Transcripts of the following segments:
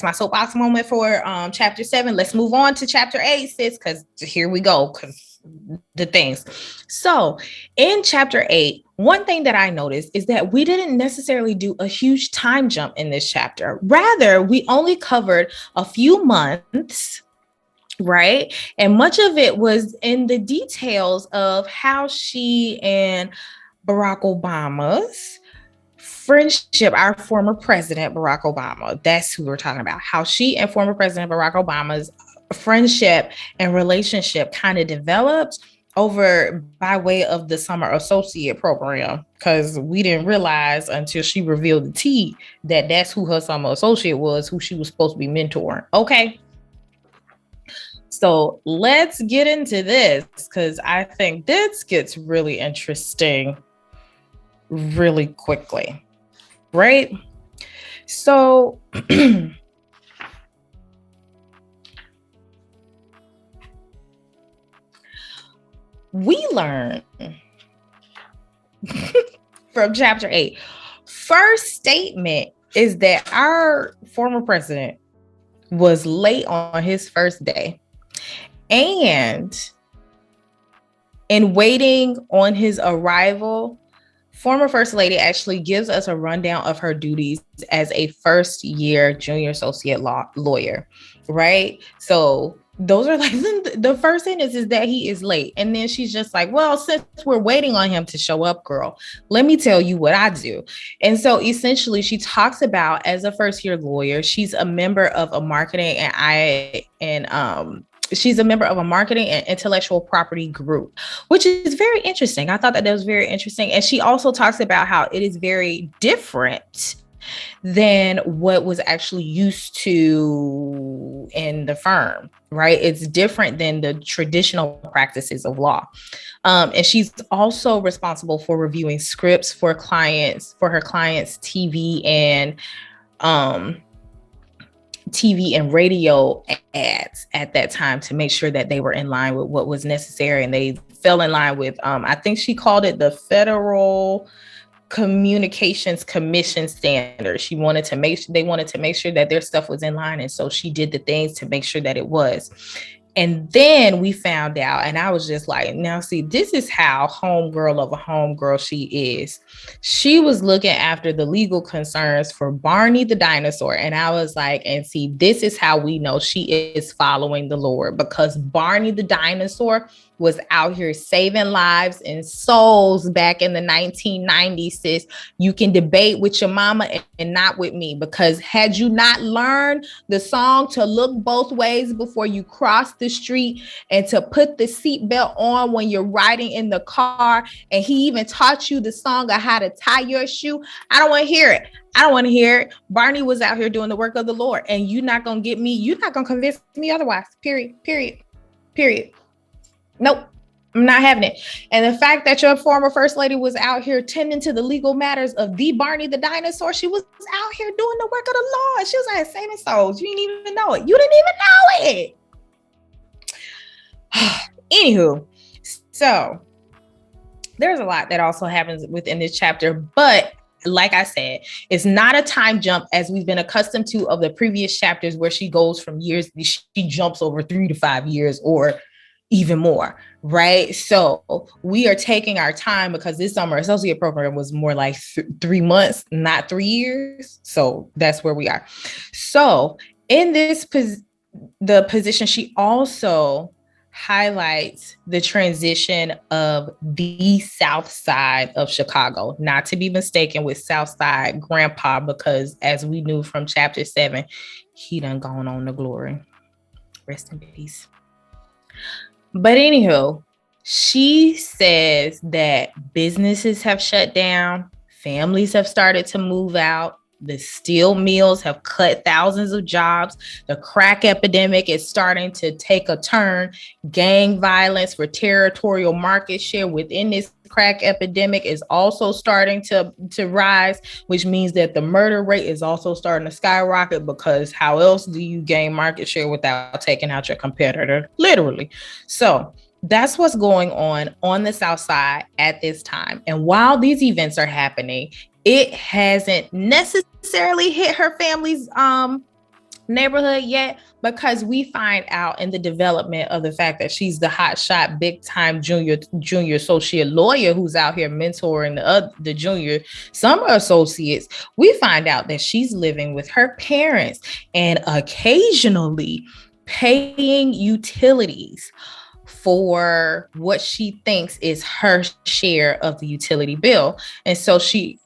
my soapbox moment for chapter 7. Let's move on to chapter 8, sis, because here we go. Because the things. So in chapter 8, one thing that I noticed is that we didn't necessarily do a huge time jump in this chapter. Rather, we only covered a few months, right? And much of it was in the details of how she and Barack Obama's friendship, our former president, Barack Obama, that's who we're talking about, how she and former President Barack Obama's friendship and relationship kind of developed over by way of the summer associate program, because we didn't realize until she revealed the tea that that's who her summer associate was, who she was supposed to be mentoring. Okay. So let's get into this, because I think this gets really interesting really quickly. Right? So we learn from chapter 8. First statement is that our former president was late on his first day. And in waiting on his arrival, former First Lady actually gives us a rundown of her duties as a first-year junior associate lawyer, right? So those are like the first sentence is that he is late. And then she's just like, well, since we're waiting on him to show up, girl, let me tell you what I do. And so essentially she talks about, as a first-year lawyer, she's a member of a marketing she's a member of a marketing and intellectual property group, which is very interesting. I thought that was very interesting. And she also talks about how it is very different than what was actually used to in the firm, right? It's different than the traditional practices of law. And she's also responsible for reviewing scripts for her clients' TV and radio ads at that time to make sure that they were in line with what was necessary, and they fell in line with I think she called it the Federal Communications Commission standards. They wanted to make sure that their stuff was in line, and so she did the things to make sure that it was. And then we found out, and I was just like, now see, this is how homegirl of a homegirl she is. She was looking after the legal concerns for Barney the dinosaur. And I was like, and see, this is how we know she is following the Lord, because Barney the dinosaur was out here saving lives and souls back in the 1990s, sis. You can debate with your mama and not with me, because had you not learned the song to look both ways before you cross the street, and to put the seatbelt on when you're riding in the car, and he even taught you the song of how to tie your shoe, I don't want to hear it. I don't want to hear it. Barney was out here doing the work of the Lord, and you're not going to convince me otherwise. Period. Nope, I'm not having it. And the fact that your former First Lady was out here tending to the legal matters of the Barney the dinosaur, she was out here doing the work of the Lord. She was out here saving souls. You didn't even know it. Anywho, so there's a lot that also happens within this chapter, but like I said, it's not a time jump as we've been accustomed to of the previous chapters, where she goes from years, she jumps over 3 to 5 years or even more, right? So we are taking our time, because this summer associate program was more like 3 months, not 3 years. So that's where we are. So in this the position, she also highlights the transition of the South Side of Chicago, not to be mistaken with South Side Grandpa, because as we knew from chapter 7, he done gone on to glory. Rest in peace. But anywho, she says that businesses have shut down, families have started to move out, the steel mills have cut thousands of jobs, the crack epidemic is starting to take a turn, gang violence for territorial market share within this crack epidemic is also starting to rise, which means that the murder rate is also starting to skyrocket, because how else do you gain market share without taking out your competitor? Literally. So that's what's going on the South Side at this time. And while these events are happening, it hasn't necessarily hit her family's neighborhood yet, because we find out in the development of the fact that she's the hotshot, big time junior associate lawyer who's out here mentoring the junior summer associates. We find out that she's living with her parents and occasionally paying utilities for what she thinks is her share of the utility bill. And so she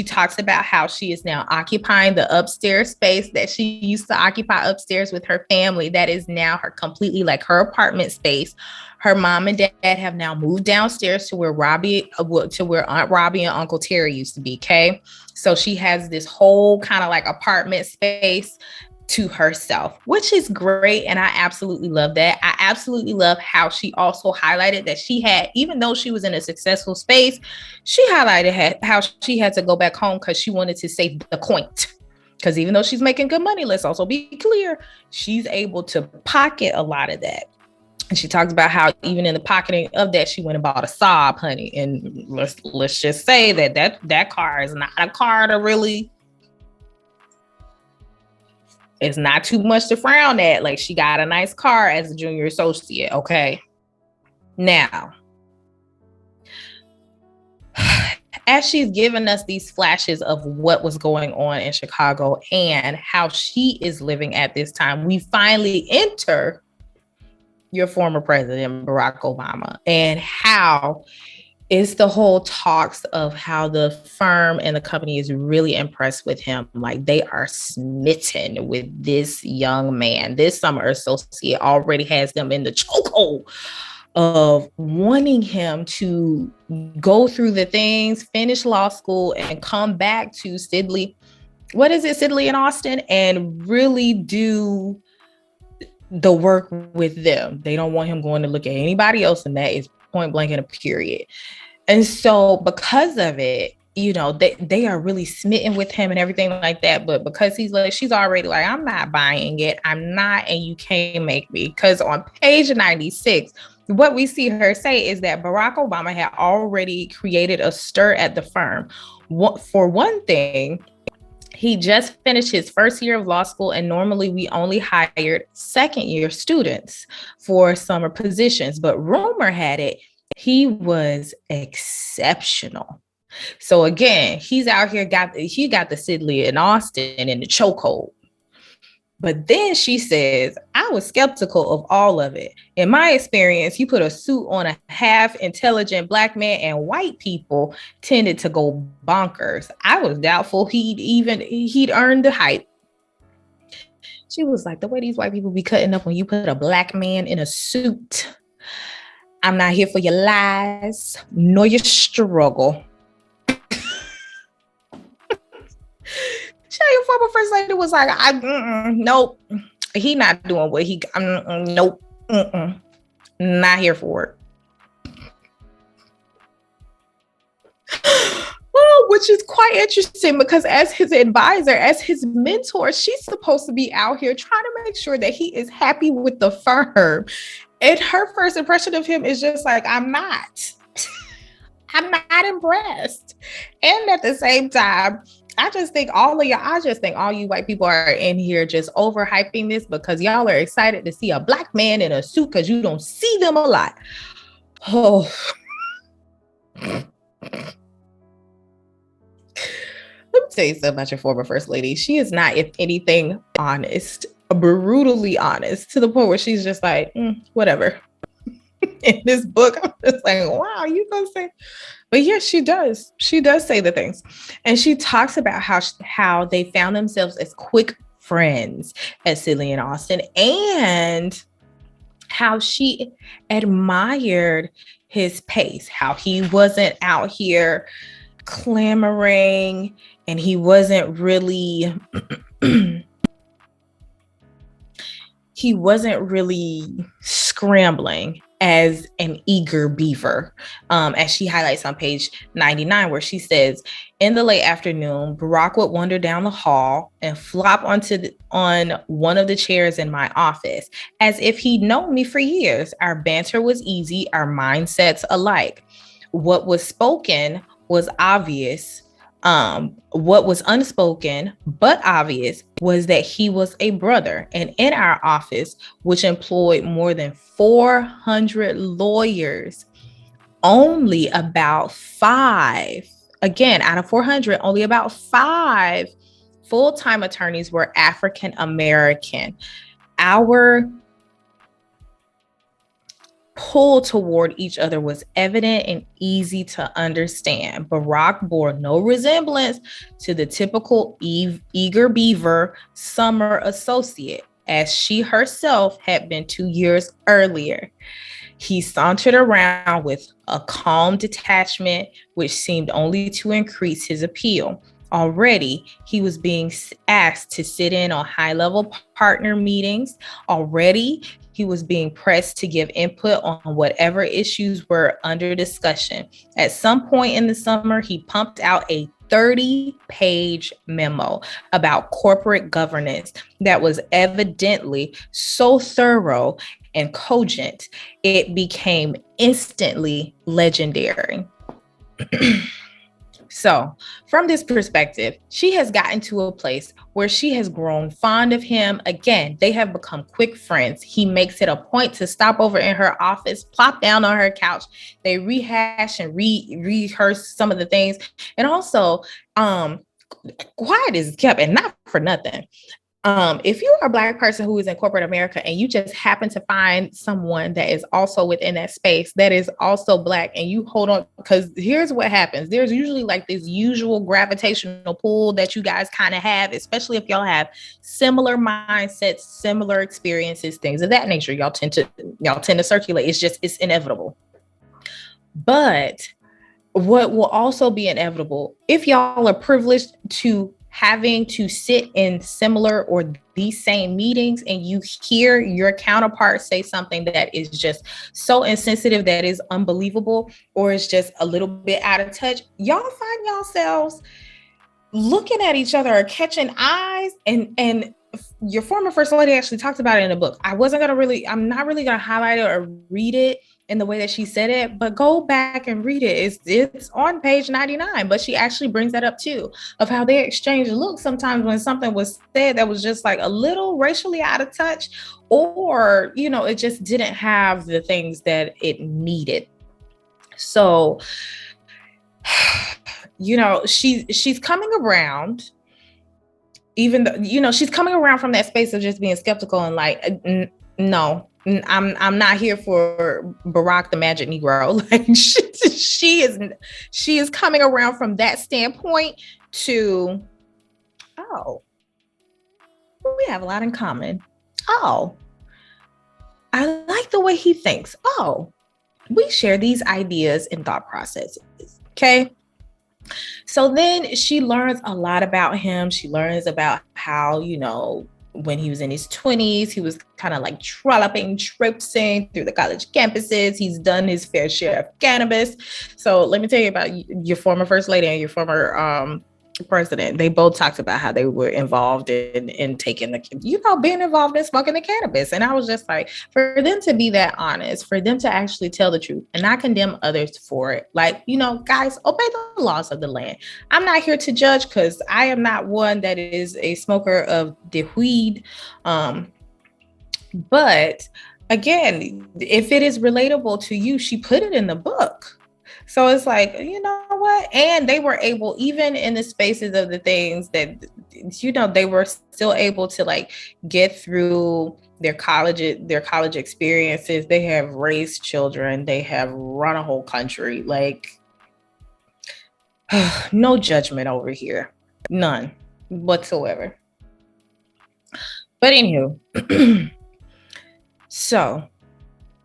talks about how she is now occupying the upstairs space that she used to occupy upstairs with her family. That is now her completely like her apartment space. Her mom and dad have now moved downstairs to where Aunt Robbie and Uncle Terry used to be. Okay. So she has this whole kind of like apartment space to herself, which is great. And I absolutely love that. I absolutely love how she also highlighted that she had, even though she was in a successful space, she highlighted how she had to go back home because she wanted to save the coin. Because even though she's making good money, let's also be clear, she's able to pocket a lot of that. And she talks about how even in the pocketing of that, she went and bought a Saab, honey. And let's just say that car is not a car to really, it's not too much to frown at. Like, she got a nice car as a junior associate. Okay. Now, as she's given us these flashes of what was going on in Chicago and how she is living at this time, we finally enter your former president, Barack Obama, and how it's the whole talks of how the firm and the company is really impressed with him. Like, they are smitten with this young man. This summer associate already has them in the chokehold of wanting him to go through the things, finish law school, and come back to Sidley and Austin, and really do the work with them. They don't want him going to look at anybody else, and that is point blank and a period. And so because of it, you know, they are really smitten with him and everything like that. But because she's already like, I'm not buying it. I'm not, and you can't make me. Because on page 96, what we see her say is that Barack Obama had already created a stir at the firm. For one thing, he just finished his first year of law school, and normally we only hired second-year students for summer positions. But rumor had it he was exceptional. So again, he's out here, he got the Sidley and Austin in the chokehold. But then she says, I was skeptical of all of it. In my experience, you put a suit on a half intelligent Black man, and white people tended to go bonkers. I was doubtful he'd earned the hype. She was like, the way these white people be cutting up when you put a Black man in a suit. I'm not here for your lies, nor your struggle. Your former first lady was like, nope, he not doing what he, nope, not here for it. Well, which is quite interesting because as his advisor, as his mentor, she's supposed to be out here trying to make sure that he is happy with the firm. And her first impression of him is just like, I'm not impressed. And at the same time, I just think all you white people are in here just overhyping this because y'all are excited to see a Black man in a suit because you don't see them a lot. Oh. Let me tell you something about your former first lady. She is not, if anything, honest, brutally honest, to the point where she's just like, whatever. In this book, I'm just like, wow, you gonna say? But yes, she does. She does say the things. And she talks about how they found themselves as quick friends at Sidley and Austin, and how she admired his pace, how he wasn't out here clamoring, and he wasn't really scrambling as an eager beaver, as she highlights on page 99, where she says, in the late afternoon, Barack would wander down the hall and flop on one of the chairs in my office, as if he'd known me for years. Our banter was easy, our mindsets alike. What was spoken was obvious, What was unspoken but obvious was that he was a brother. And in our office, which employed more than 400 lawyers, only about 5, again, out of 400, only about 5 full-time attorneys were African American. Our pull toward each other was evident and easy to understand. Barack bore no resemblance to the typical eager beaver summer associate, as she herself had been 2 years earlier. He sauntered around with a calm detachment, which seemed only to increase his appeal. Already, he was being asked to sit in on high-level partner meetings. Already, he was being pressed to give input on whatever issues were under discussion. At some point in the summer, he pumped out a 30-page memo about corporate governance that was evidently so thorough and cogent, it became instantly legendary. So, from this perspective, she has gotten to a place where she has grown fond of him. Again, they have become quick friends. He makes it a point to stop over in her office, plop down on her couch. They rehash and rehearse some of the things. And also, quiet is kept, and not for nothing. If you are a Black person who is in corporate America and you just happen to find someone that is also within that space that is also Black, and you hold on, because here's what happens. There's usually like this usual gravitational pull that you guys kind of have, especially if y'all have similar mindsets, similar experiences, things of that nature. Y'all tend to circulate. It's inevitable. But what will also be inevitable, if y'all are privileged to having to sit in similar or the same meetings, and you hear your counterpart say something that is just so insensitive that is unbelievable, or is just a little bit out of touch, y'all find yourselves looking at each other or catching eyes. And your former first lady actually talked about it in a book. I'm not really gonna highlight it or read it in the way that she said it, but go back and read it. It's on page 99, but she actually brings that up too, of how they exchange looks sometimes when something was said that was just like a little racially out of touch, or, it just didn't have the things that it needed. So, she's coming around, even though, she's coming around from that space of just being skeptical and like, no, I'm not here for Barack the Magic Negro. Like she is coming around from that standpoint to, oh, we have a lot in common. Oh, I like the way he thinks. Oh, we share these ideas and thought processes. Okay. So then she learns a lot about him. She learns about how, when he was in his 20s, he was kind of like trolloping, tripsing through the college campuses. He's done his fair share of cannabis. So let me tell you about your former first lady and your former president. They both talked about how they were involved in taking being involved in smoking the cannabis. And I was just like, for them to be that honest, for them to actually tell the truth and not condemn others for it. Like, guys, obey the laws of the land. I'm not here to judge, because I am not one that is a smoker of the weed. But again, if it is relatable to you, she put it in the book. So it's like, you know what? And they were able, even in the spaces of the things that, they were still able to like get through their college experiences. They have raised children. They have run a whole country. Like, no judgment over here. None whatsoever. But anywho, so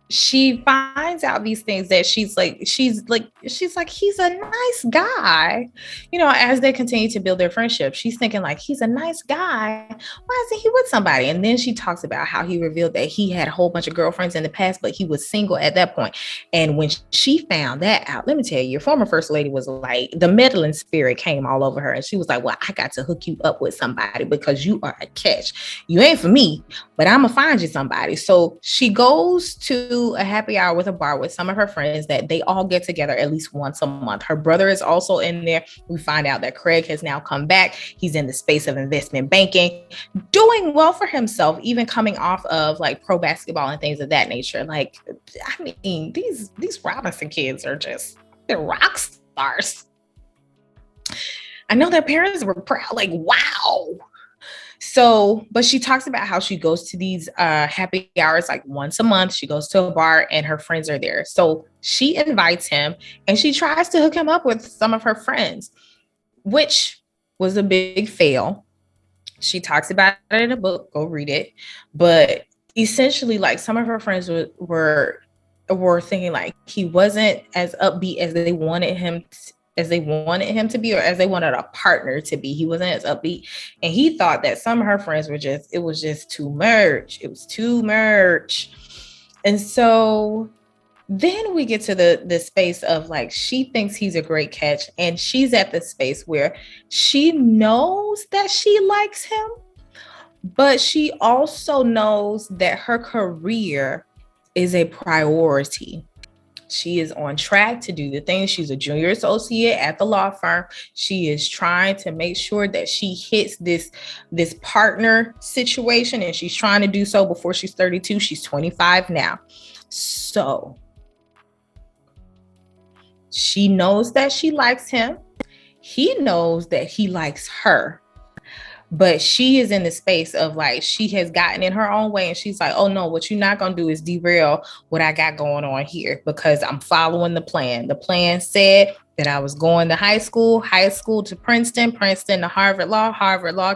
she finds out these things that she's like, he's a nice guy, as they continue to build their friendship. She's thinking like, he's a nice guy. Why isn't he with somebody? And then she talks about how he revealed that he had a whole bunch of girlfriends in the past, but he was single at that point. And when she found that out, let me tell you, your former first lady was like, the meddling spirit came all over her. And she was like, well, I got to hook you up with somebody because you are a catch. You ain't for me, but I'm gonna find you somebody. So she goes to a happy hour with a bar with some of her friends that they all get together at least once a month. Her brother is also in there. We find out that Craig has now come back. He's in the space of investment banking, doing well for himself, even coming off of like pro basketball and things of that nature. Like, I mean, these Robinson kids are just, they're rock stars. I know their parents were proud, like, wow. So, but she talks about how she goes to these happy hours like once a month. She goes to a bar and her friends are there. So she invites him and she tries to hook him up with some of her friends, which was a big fail. She talks about it in a book. Go read it. But essentially, like some of her friends were thinking like he wasn't as upbeat as they wanted him to be, or as they wanted a partner to be. He wasn't as upbeat. And he thought that some of her friends were just, it was just too much. It was too much. And so then we get to the space of like, she thinks he's a great catch. And she's at the space where she knows that she likes him, but she also knows that her career is a priority. She is on track to do the things. She's a junior associate at the law firm. She is trying to make sure that she hits this partner situation, and she's trying to do so before she's 32. She's 25 now. So she knows that she likes him. He knows that he likes her. But she is in the space of like, she has gotten in her own way and she's like, oh no, what you're not going to do is derail what I got going on here, because I'm following the plan. The plan said that I was going to high school to Princeton to Harvard Law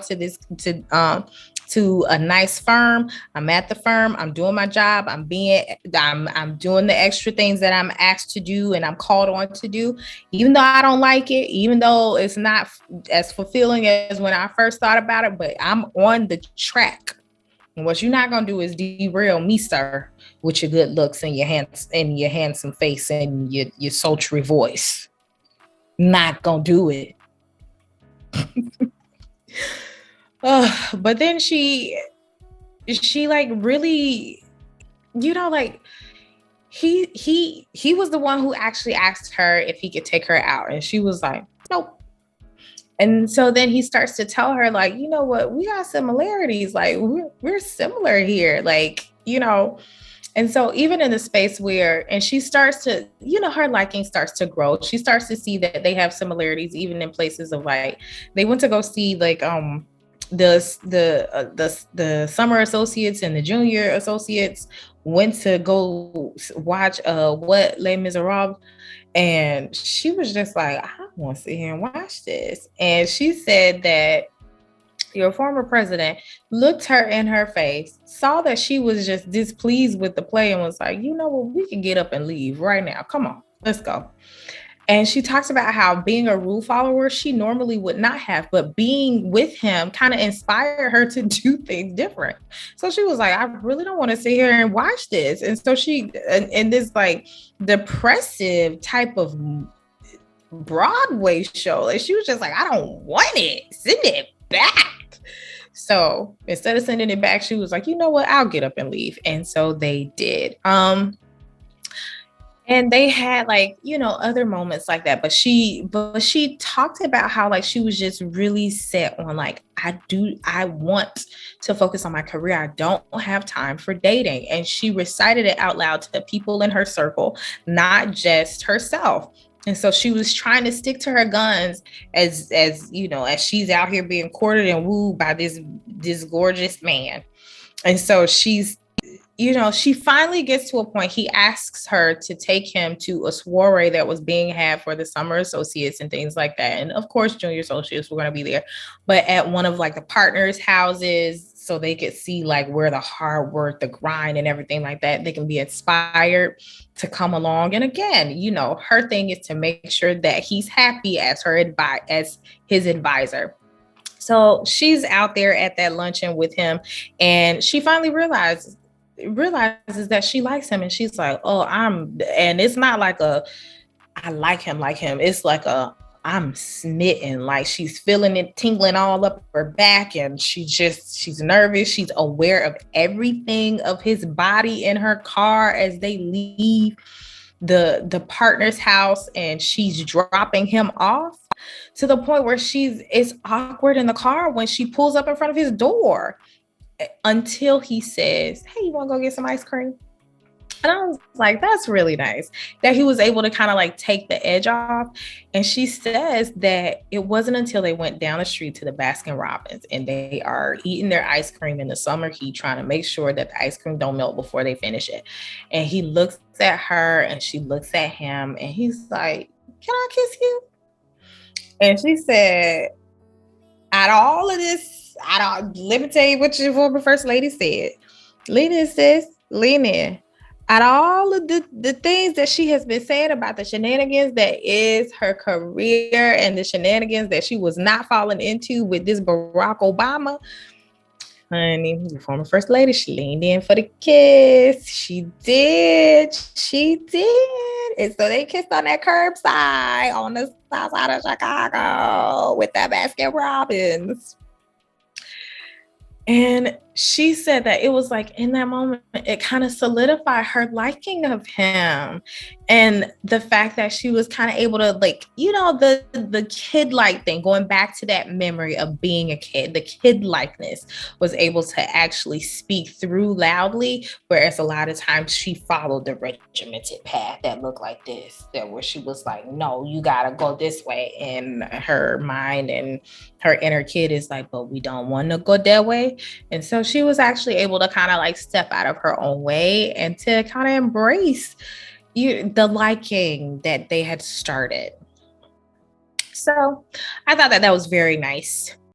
to a nice firm. I'm at the firm. I'm doing my job. I'm doing the extra things that I'm asked to do and I'm called on to do, even though I don't like it, even though it's not as fulfilling as when I first thought about it, but I'm on the track. And what you're not going to do is derail me, sir, with your good looks and your handsome face and your sultry voice. Not going to do it. But then she like really, like he was the one who actually asked her if he could take her out, and she was like, nope. And so then he starts to tell her like, you know what, we got similarities, like we're similar here, like, and so even in the space where, and she starts to, her liking starts to grow. She starts to see that they have similarities even in places of like, they went to go see like the summer associates and the junior associates went to go watch what Les Miserables, and she was just like, I want to sit here and watch this. And she said that your former president looked her in her face, saw that she was just displeased with the play, and was like, you know what, we can get up and leave right now. Come on, let's go. And she talks about how being a rule follower, she normally would not have, but being with him kind of inspired her to do things different. So she was like, I really don't want to sit here and watch this. And so she, in this like depressive type of Broadway show, like she was just like, I don't want it. Send it back. So instead of sending it back, she was like, you know what, I'll get up and leave. And so they did. And they had like, other moments like that. But she talked about how like she was just really set on like, I want to focus on my career. I don't have time for dating. And she recited it out loud to the people in her circle, not just herself. And so she was trying to stick to her guns as she's out here being courted and wooed by this gorgeous man. And so she's, she finally gets to a point. He asks her to take him to a soiree that was being had for the summer associates and things like that. And of course, junior associates were going to be there, but at one of like the partners' houses, so they could see like where the hard work, the grind and everything like that, they can be inspired to come along. And again, her thing is to make sure that he's happy as his advisor. So she's out there at that luncheon with him, and she finally realizes that she likes him, and she's like, and it's not like I like him. It's like I'm smitten. Like she's feeling it tingling all up her back, and she's nervous. She's aware of everything of his body in her car as they leave the partner's house, and she's dropping him off to the point where it's awkward in the car when she pulls up in front of his door until he says, "Hey, you want to go get some ice cream?" And I was like, that's really nice that he was able to kind of like take the edge off. And she says that it wasn't until they went down the street to the Baskin Robbins and they are eating their ice cream in the summer heat, trying to make sure that the ice cream don't melt before they finish it. And he looks at her and she looks at him and he's like, "Can I kiss you?" And she said, out of all of this, let me tell you what your former first lady said. Lean in, sis, lean in. Out of all of the things that she has been saying about the shenanigans that is her career and the shenanigans that she was not falling into with this Barack Obama, honey, the former first lady, she leaned in for the kiss. She did. And so they kissed on that curbside on the south side of Chicago with that Baskin Robbins. And she said that it was like in that moment, it kind of solidified her liking of him. And the fact that she was kind of able to, like, you know, the kid-like thing, going back to that memory of being a kid, the kid-likeness was able to actually speak through loudly, whereas a lot of times she followed the regimented path that looked like this, that where she was like, no, you gotta go this way. And her mind and her inner kid is like, but we don't want to go that way. And so she was actually able to kind of like step out of her own way and to kind of embrace the liking that they had started. So I thought that was very nice.